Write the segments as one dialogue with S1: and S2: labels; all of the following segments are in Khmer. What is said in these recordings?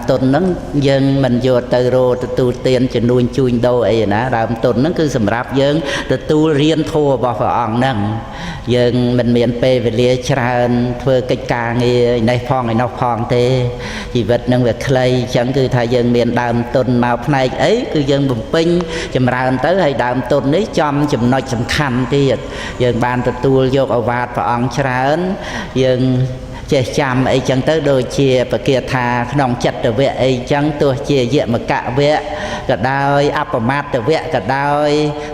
S1: ตุนนั้นยังมันโยตโรตตูเตียนจะนุนจุนโดไอ้นะดามตุนนั้นคือสำหรับยังตตูเรียนโทบอกพระองค์นั่งยังมันเมียนเปเวลียชราญเพื่อกิจการในพองในนอกพองเตชีวิตนั่งแบบใครฉันคือถ้ายังเมียนดามตุนมาภายไอ้คือยังบุ๋มปิ้งจำราญเตอให้ดามตุนนี้จำจำน้อยสำคัญที่ยังบานตตูโยกอวาดพระองค์ชราญยังเจจำไอ้จังเตอโดยเชียปเกียธาขนมจัดตะเวะไอ้จังตัวเชียเยอะมากะเวะก็ได้อัปมาตะเวะก็ได้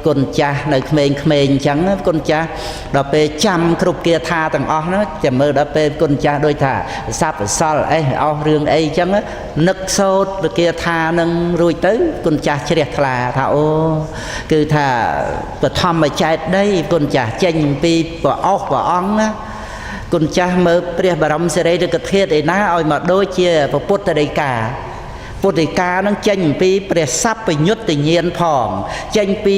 S1: กุญจในเขมรจังกุญจเราไปจำครุเกียธาต่างออกนะจะมือเราไปกุญจโดยท่าซับซอลไอ้เอาเรื่องไอ้จังนึกโซดเกียธานึงรุยตื้อกุญจเฉลี่ยคลาท่าโอคือท่าปฐมใจได้กุญจเจงปีปะออกปะอ่องนะกุญจเมื่อเปรียบบรมเสรีเดกเทศไอ้น้าเอามาโดยเชี่ยพระพุทธเดกาพุทธิกานั่งเจงปีเปรียซับไปยุติเงียนพองเจงปี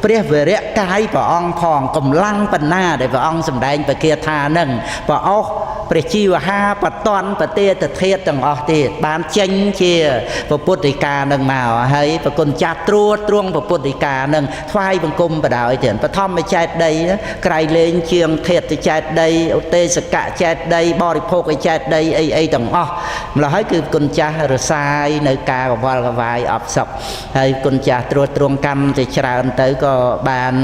S1: เปรียเวรกายพระองค์พองกำลังปัญหาได้พระองค์สำแดงไปเกียรธานั่งพระองค์เปรียชีวหาปตอนปเตตเทศต่างออกเทศบานเจงเชี่ยพระพุทธิกานั่งมาให้พระกุญจตรวจตรวงพระพุทธิกานั่งทวายบังคมประดาวไอเถียนพระท่อมไม่ใจใดไกลเลนเชียงเทศใจใดอุเตสกะใจใดบริโภคใจใดไอต่างออกเราให้คือกุญจรสายในกากับวาลวายอับศพให้กุญจตรวจตรวงกรรมจะชราอันเตอก็บาน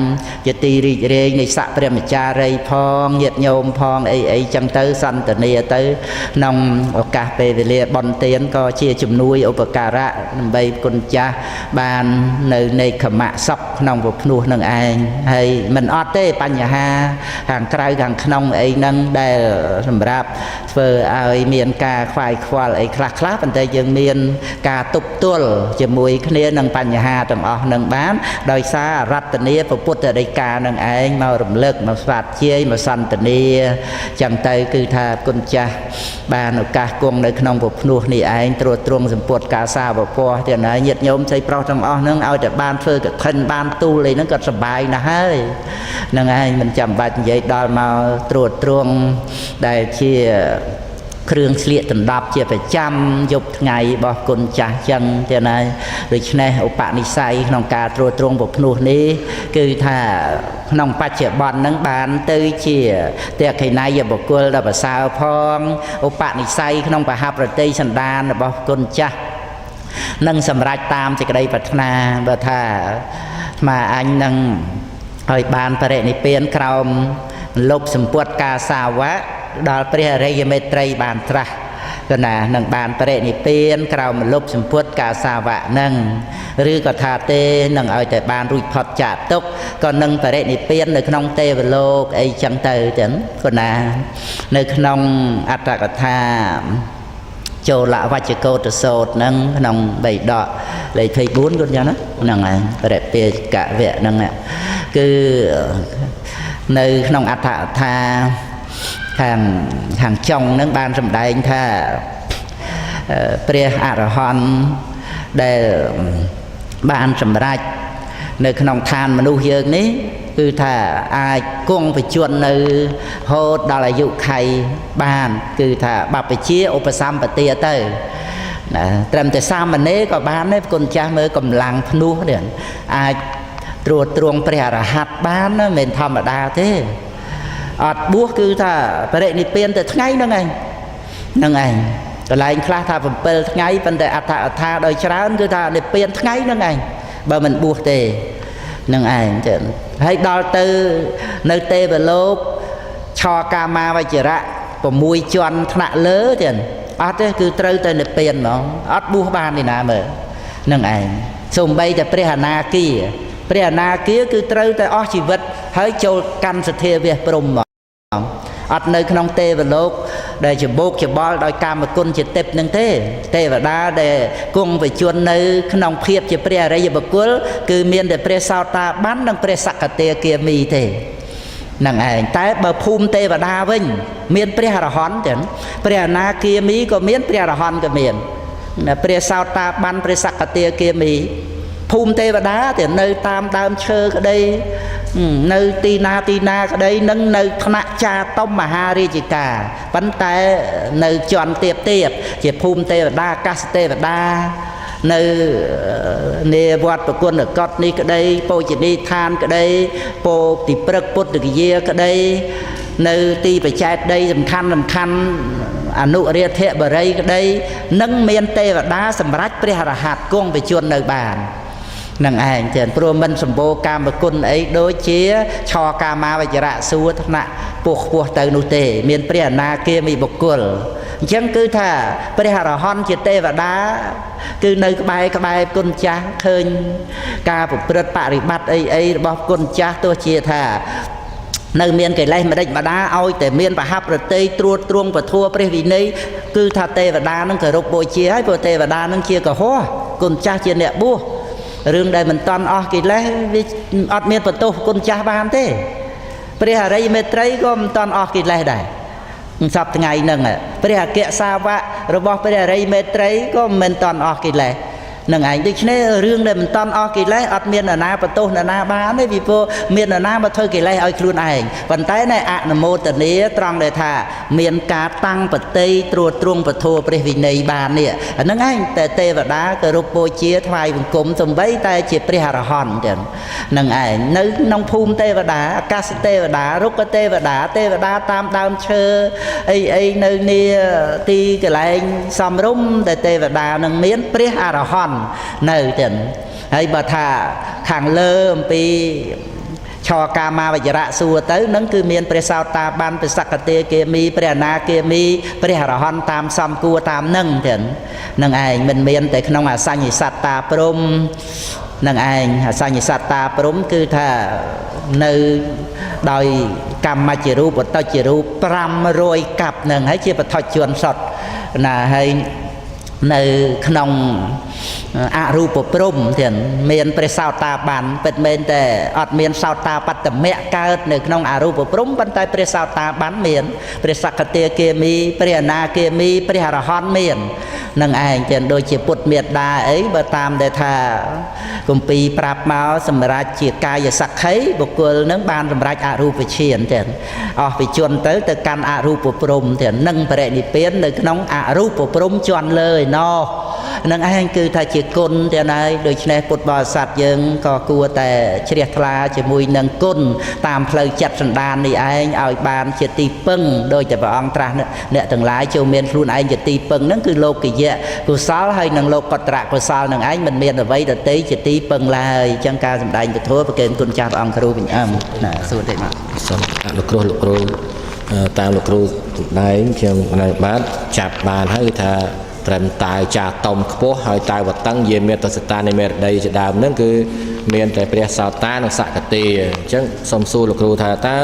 S1: จะตีริเรงในสัพเปรมจารีพองเหยียดโยมพองไอจังเตอสันตเนียเตอนำโอกาสไปเรียบอนเตียนก็เชี่ยจุ่มนุยอุปการะใบกุญจบานในขมะศพนองบุพนูนังไอให้มันอดเต้ปัญญาห่างไกลห่างขนองไอนั่งได้สำหรับเพื่อไอเมียนกาควายควายไอคลาคลาปันเตยังเมียนกาตุบตัวจะมวยคะแนนนังปัญญาต่างออกนังบ้านโดยสารัตเนียพระพุทธเดกานังไอมารำเลิกมาสวัสดิ์เชี่ยมาสันตเนียจังเตยคือทากุญจบานโอกาสกงในขนมบุพนูนี่ไอตรวจตรวงสมปวดกาซาบพอเดี๋ยวนะเหยียดโยมใช้เปล่าต่างออกนังเอาแต่บ้านเฟื่อกับทันบ้านตู้เลยนั่งก็สบายนะเฮ้ยนังไอมันจำบัดใหญ่ดอนมาตรวจตรวงได้เชี่ยเครื่องเสียตันดับเจียไปจำยบไงบอกกุญจจังเท่านั้นโดยเฉพาะอุปนิสัยน้องการตรวจตรงบุพนูนี้คือถ้าน้องปัจเจบอลนังบานตื้อเชี่ยเต่ใครนายอย่าบอกกุลดับสาวพองอุปนิสัยน้องปะฮับประเทศสันดานบอกกุญจนั่งสำรักตามจะกระไดปัฒนาบ่ถ้ามาอันนั่งหอยบานประเดในเปลี่ยนคราวลบสมปวดกาสาวะดอลเปรียเรยเมตรีบานตระก็น่ะนังบานประเดนิเปียนคราวมันลบสมพุทธกาสาวะนังหรือก็ทาเตนังเอาแต่บานรุยพอดจัดตกก็นังประเดนิเปียนในขนมเตวโลกไอจังเตยจังก็น่ะในขนมอัตตกถาโจละวัจโกตโสดนังขนมใบดอกเลยไทยบุญก็ยังนะนังไงประเดเปียกะเวนังเนี่ยคือในขนมอัตตกถาhàng trong nước ban sầm đại tha pre arahon để ban sầm đại nơi khung than mà nuôi dương níคือถ้าaiกุ้งไปชวนในโฮดาลายุไข่บ้านคือถ้าบับไปเชี่ยอุปสรรคปฏิเตอร์นะเติมแต่ซ้ำมันนี้ก็บ้านนี้คนจ้าเมื่อกำลังพนุเดือนaiตรวจตรวงเปรียรหัสบ้านนั่นเป็นธรรมดาเท่อดบัวคือถ้าประเด็นนี้เปลี่ยนแต่ไงนั่งไงนั่งไงแต่หลายคลาถ้าผมเปลี่ยนไงเป็นแต่อัฐาโดยชราคือถ้าเปลี่ยนไงนั่งไงบ่มันบัวเตนั่งไงจะให้ดอลเตอร์ในเตบโลกชอกามาวิจระผมมวยจวนขณะเลื้อเจนอัดคือเตอร์เตเปลี่ยนเนาะอัดบัวบ้านนี่นะเมื่อนั่งไงส่งใบแต่เปรียนากีเปรียนากีคือเตอร์แต่อชีวิตให้โจกันสเทเวปรมอัดในขนมเตวโลกได้จะโบกจะบอลโดยการมากุนจะเต็บนึงเตวดาได้กุ้งไปชวนในขนมเพียบจะเปรียอะไรจะบกุลคือเมียนแต่เปรียสาวตาบ้านนังเปรียสักเตเกียมีเตนังไงแต่บะภูมิเตวดาวิ่งเมียนเปรียหะหอนเห็นเปรียนาเกียมีก็เมียนเปรียหะหอนก็เมียนเปรียสาวตาบ้านเปรียสักเตเกียมี ភូមិទេវតាតែនៅតាមដើមឈើក្តីនៅទីណាក្តីនឹងនៅថ្នាក់ចាតុមមហារាជការប៉ុន្តែនៅជាន់ទៀបជាភូមិទេវតាអាកាសទេវតានៅនេវត្តប្រគុណកតនេះក្តីពោជនីយដ្ឋានក្តីពោទីព្រឹកពុទ្ធគយាក្តីនៅទីបច្ច័យដីសំខាន់អនុរាធបរិយក្តីនឹងមានទេវតាសម្រាប់ព្រះរហ័តគង់វិជននៅបាននឹងឯងចឹងព្រោះមិនសម្បូរកាមគុណអីដូចជាឆកាមាវចរៈសួរថ្នាក់ពោះខ្ពស់ទៅនោះទេមានព្រះអនាគាមីបុគ្គលអញ្ចឹងគឺថាព្រះអរហន្តជាទេវតាគឺនៅក្បែរគុណចាស់ឃើញការប្រព្រឹត្តបរិបត្តិអីរបស់គុណចាស់ទោះជាថានៅមានកិលេសម្ដេចម្ដាឲ្យតែមានបហប្រតិត្រួតត្រងពធព្រះវិន័យគឺថាទេវតានឹងគោរពបូជាហើយព្រោះទេវតានឹងជាកុហកគុណចាស់ជាអ្នកបួសរឿងដែលមិនតន់អស់កិលេសវាអត់មានបន្ទោសគុណចាស់បានទេព្រះអរិយមេត្រីក៏មិនតន់អស់កិលេសដែរសប្តាហ៍ថ្ងៃហ្នឹងព្រះអគ្គសាវករបស់ព្រះអរិយមេត្រីក៏មិនតន់អស់កិលេសនឹងឯងដូច្នេះរឿងដែលមិនតន់អស់កិលេសអត់មាននរណាបន្ទោសនរណាបានទេពីព្រោះមាននរណាមកធ្វើកិលេសឲ្យខ្លួនឯងប៉ុន្តែនៅអនុមោទនាត្រង់ដែលថាមានការតាំងបតីត្រួតត្រងពធព្រះវិន័យបាននេះអាហ្នឹងឯងតែទេវតាគោរពបូជាថ្វាយបង្គំសំបីតែជាព្រះអរហន្តចឹងនឹងឯងនៅក្នុងភូមិទេវតាអាកាសទេវតារុក្ខទេវតាទេវតាតាមដើមឈើអីនៅនីទីកន្លែងសំរុំតែទេវតានឹងមានព្រះអរហន្តនៅទាំងហើយបើថាខាងលើអំពីឆកាមាវចរៈសួរទៅនឹងគឺមានព្រះសោតាបានព្រះសក្កទេគាមីព្រះអនាគាមីព្រះអរហន្តតាមសំគួរតាមនឹងទាំងនឹងឯងមិនមានតែក្នុងអសញ្ញសត្តាព្រំនឹងឯងអសញ្ញសត្តាព្រំគឺថានៅដោយកម្មជារូបវត្តជារូប500កាប់នឹងហើយជាបឋិជនសុទ្ធណាហើយនៅក្នុងអរូបព្រំទៀតមានព្រះសោតាបានពិតមែនតែអត់មានសោតាបត្តមៈកើតនៅក្នុងអរូបព្រំប៉ុន្តែព្រះសោតាបានមានព្រះសក្កទេគាមីព្រះអនាគាមីព្រះអរហន្តមាននឹងឯងទៀតដូចជាពុទ្ធមេត្តាអីបើតាមដែលថាគម្ពីរប្រាប់មកសម្រាប់ជាកាយសក្ខីបុគ្គលនឹងបានសម្រេចអរូបឈានទៀតអស់វិជនទៅកាន់អរូបព្រំទៀតនឹងបរិនិព្វាននៅក្នុងអរូបព្រំជាន់លើឯណោះនឹងឯងគឺថាជាគុណទៀតហើយដូច្នេះពុទ្ធបរិស័ទយើងក៏គួរតែជ្រះថ្លាជាមួយនឹងគុណតាមផ្លូវចិត្តសន្តាននេះឯងឲ្យបានជាទីពឹងដោយតែព្រះអង្គត្រាស់អ្នកទាំងឡាយចូលមានខ្លួនឯងជាទីពឹងហ្នឹងគឺលោកយៈកុសលហើយនឹងលោកកត្រៈកុសលនឹងឯងមិនមានអ្វីដទៃជាទីពឹងឡើយអញ្ចឹងការសម្ដែងពធប្រកេនគុណចាស់ព្រះអង្គគ្រូវិញណាសួរតិចមក
S2: សូមលោកគ្រូតាមលោកគ្រូសម្ដែងខ្ញុំនៅបាទចាប់បានហើយគឺថាត្រឹមតែចាតំខ្ពស់ហើយតែវតឹងយាមេតសតានៃមេរដីជាដើមហ្នឹងគឺមានតែព្រះសោតានិងសក្កទេអញ្ចឹងសូមសួរលោកគ្រូថាតើ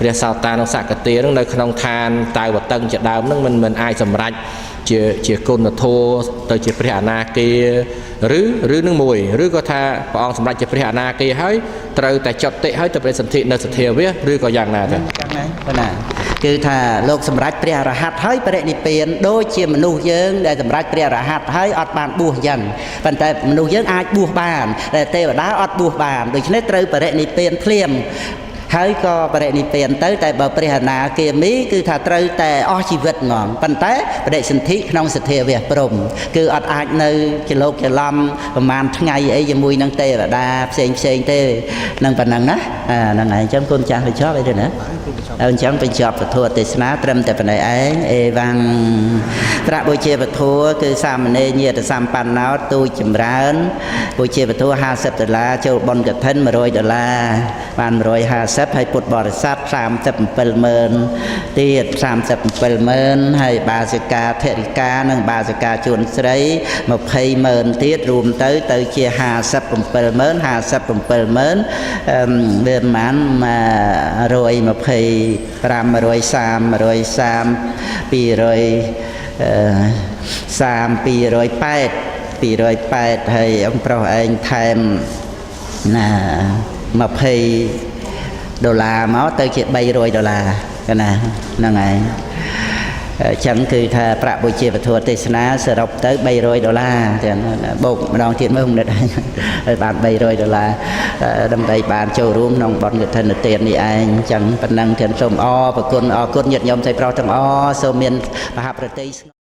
S2: ព្រះសោតានិងសក្កទេហ្នឹងនៅក្នុងឋានតែវតឹងជាដើមហ្នឹងមិនអាចសម្រេចជាគុណធម៌ទៅជាព្រះអនាគាឬនឹងមួយឬក៏ថាព្រះអង្គសម្រេចជាព្រះអនាគាហើយត្រូវតែចុតិហើយទៅព្រះសន្ធិនៅសទ្ធាវាឬក៏យ៉ាងណាទៅ
S1: ចឹងណាប៉ុណ្ណាគឺថាលោកសម្រេចព្រះអរហន្តហើយបរិនិព្វានដូចជាមនុស្សយើងដែលសម្រេចព្រះអរហន្តហើយអត់បានបួសអញ្ចឹងប៉ុន្តែមនុស្សយើងអាចបួសបានតែទេវតាអត់បួសបានដូច្នេះត្រូវបរិនិព្វានភ្លាមហើយក៏បរិនិព្វានទៅតែបើព្រះអនាគាមីគឺថាត្រូវតែអស់ជីវិតហ្មងប៉ុន្តែបដិសន្ធិក្នុងសទ្ធាវៈព្រំគឺអត់អាចនៅចលោកចលំប្រហែលថ្ងៃអីជាមួយនឹងទេវតាផ្សេងទេនឹងប៉ុណ្ណឹងណាហ្នឹងហើយអញ្ចឹងគុណចាស់បញ្ចប់អីទេណាអញ្ចឹងបញ្ចប់ពធទេសនាត្រឹមតែប៉ុណ្ណេះឯងអេវ៉ាំងប្រាក់បូជាពធគឺសាមណេរញាតិសម្បណ្ណោទូចចម្រើនបូជាពធ$50ចូលបុណ្យកឋិន$100បាន150ហើយពុទ្ធបរិស័ទ370000ទៀត370000ហើយបាសិកាធរិកានិងបាសិកាជួនស្រី2000000ទៀតរួមទៅជា570000វាប្រហែល208ហើយអង្គប្រុសឯងថែមណា$20មកទៅជា$300កណាហ្នឹងហើយ ចឹងគឺថាប្រាក់បុជាពធទេសនាសរុបទៅ$300ទាំងបូកម្ដងទៀតមើលមិនដឹងហើយបាន$300ដើម្បីបានចូលរួមក្នុងបុណ្យកឋិនទាននេះឯងចឹងប៉ុណ្ណឹងទាំងសូមអរគុណញាតិញោមស្រីប្រុសទាំងអស់សូមមានមហាប្រតិ